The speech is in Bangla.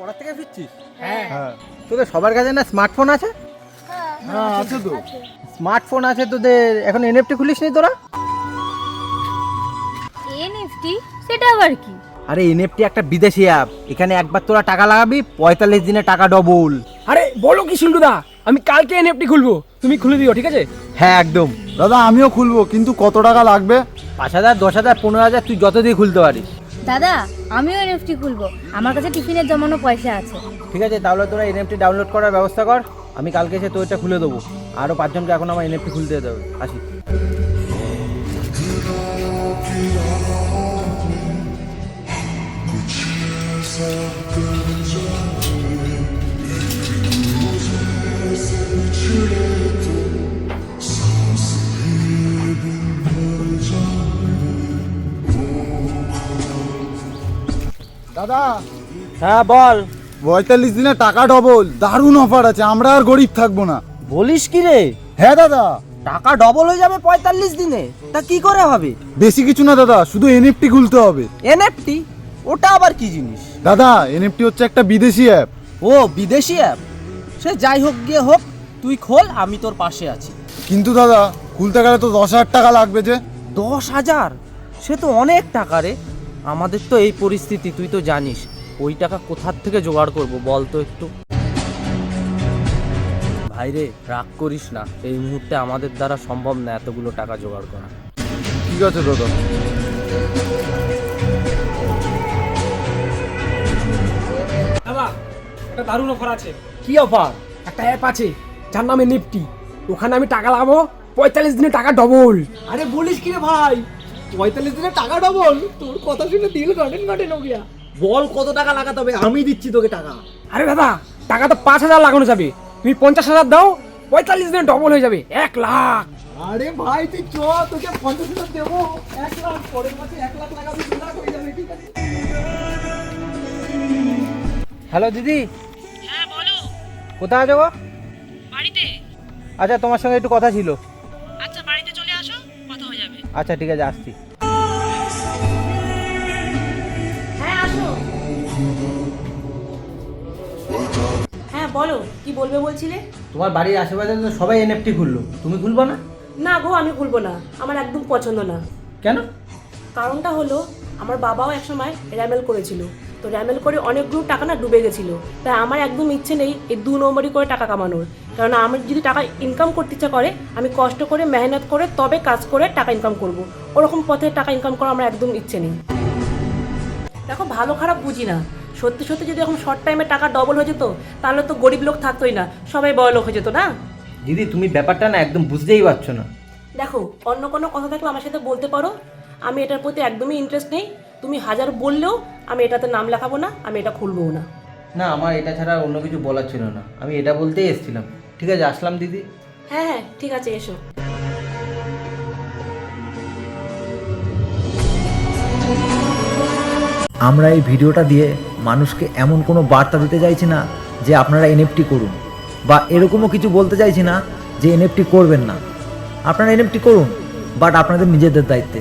পড়া থেকে ফিরছিস? হ্যাঁ হ্যাঁ। তোদের সবার কাছে না স্মার্টফোন আছে? হ্যাঁ আছে তো। স্মার্টফোন আছে তোদের, এখন এনএফটি খুলিসনি তোরা? এনএফটি সেটা আবার কি? আরে এনএফটি একটা বিদেশি অ্যাপ, এখানে একবার তোরা টাকা লাগাবি 45 দিনে টাকা ডবল। আরে বলো কি সুলটুদা, আমি কালকে এনএফটি খুলবো, তুমি খুলে দিও ঠিক আছে? হ্যাঁ একদম। দাদা আমিও খুলবো, কিন্তু কত টাকা লাগবে? 5,000, 10,000, 15,000 তুই যত দিয়ে খুলতে পারিস। দাদা আমিও এনএফটি খুলবো, আমার কাছে টিফিনের জমানো পয়সা আছে। ঠিক আছে, তাহলে তোরা এনএফটি ডাউনলোড করার ব্যবস্থা কর, আমি কালকে এসে তোরটা খুলে দেবো। আরও 5 জনকে এখন আমার এনএফটি খুলতে যেতে হবে। আসি। দাদা হ্যাঁ বল। 45 দিনে টাকা ডবল, দারুণ অফার আছে, আমরা আর গরিব থাকবো না। বলিস কি রে? হ্যাঁ দাদা। টাকা ডবল হয়ে যাবে 45 দিনে? তা কি করে হবে? বেশি কিছু না দাদা, শুধু এনএফটি খুলতে হবে। এনএফটি? ওটা আবার কি জিনিস? দাদা এনএফটি হচ্ছে একটা বিদেশি অ্যাপ। ও বিদেশি অ্যাপ? সে যাই হোক গিয়ে হোক, তুই খোল, আমি তোর পাশে আছি। কিন্তু দাদা খুলতে গেলে তো 10,000 টাকা লাগবে যে। 10,000? সে তো অনেক টাকা রে। আমাদের তো এই পরিস্থিতি, তুই তো জানিস। ওই টাকা কোথার থেকে জোগাড় করব বল তো একটু। ভাইরে রাগ করিস না, এই মুহূর্তে আমাদের দ্বারা সম্ভব না এতগুলো টাকা জোগাড় করা। ঠিক আছে দাদা। দাদা একটা দারুণ অফার আছে। কি অফার? একটা অ্যাপ আছে যার নাম এনএফটি, ওখানে আমি টাকা লাগাবো 45 দিনে টাকা ডবল। আরে বলিস কি রে ভাই, 45 দিনে টাকা ডবল? তোর কথা শুনে দিল গার্ডেন গার্ডেন হয়ে গিয়া। বল কত টাকা লাগাতে হবে, আমি দিচ্ছি তোকে টাকা। আরে দাদা টাকা তো 5,000 লাগানো যাবে, তুমি 50,000 দাও, 45 দিনে ডবল হয়ে যাবে 1 লাখ। আরে ভাই তুই চ, তোকে 50,000 দেবো, 1 লাখ, পরের মাসে 1 লাখ লাগাবি, 2 লাখ হয়ে যাবে, ঠিক আছে? হ্যালো দিদি। হ্যাঁ বলো। কোথায় আছো গো? বাড়িতে। আচ্ছা তোমার সঙ্গে একটু কথা ছিল। আচ্ছা বাড়িতে চলে আসো, কথা হয়ে যাবে। আচ্ছা ঠিক আছে, আসছি। হ্যাঁ আসো। হ্যাঁ বলো, কি বলবে বলছিলে? তোমার বাড়ির আশেপাশে তো সবাই এনএফটি খুললো, তুমি খুলবো না? না গো আমি খুলবো না, আমার একদম পছন্দ না। কেন? কারণটা হলো আমার বাবাও একসময় র্যামেল করেছিল, তো র্যামেল করে অনেকগুলো টাকা না ডুবে গেছিলো। তাই আমার একদম ইচ্ছে নেই এই 2 নম্বরই করে টাকা কামানোর। কারণ আমার যদি টাকা ইনকাম করতে ইচ্ছা করে, আমি কষ্ট করে মেহনত করে তবে কাজ করে টাকা ইনকাম করব। ওরকম পথে টাকা ইনকাম করা আমার একদম ইচ্ছে নেই। দেখো ভালো খারাপ বুঝি না, সত্যি সত্যি যদি এখন শর্ট টাইমে টাকা ডবল হয়ে যেত, তাহলে তো গরিব লোক থাকতোই না, সবাই বড় লোক হয়ে যেত না। দিদি তুমি ব্যাপারটা না একদম বুঝতেই পারছো না। দেখো অন্য কোনো কথা থাকলে আমার সাথে বলতে পারো, আমি এটার প্রতি একদমই ইন্টারেস্ট নেই। তুমি 1000 বললেও আমি এটাতে নাম লেখাবো না, আমি এটা খুলবো না। না আমার এটা ছাড়া অন্য কিছু বলার ছিল না, আমি এটা বলতেই এসেছিলাম। ঠিক আছে আসলাম দিদি। হ্যাঁ হ্যাঁ ঠিক আছে, এসো। আমরা এই ভিডিওটা দিয়ে মানুষকে এমন কোনো বার্তা দিতে চাইছি না যে আপনারা এনএফটি করুন, বা এরকমও কিছু বলতে চাইছি না যে এনএফটি করবেন না। আপনারা এনএফটি করুন, বাট আপনাদের নিজেদের দায়িত্বে।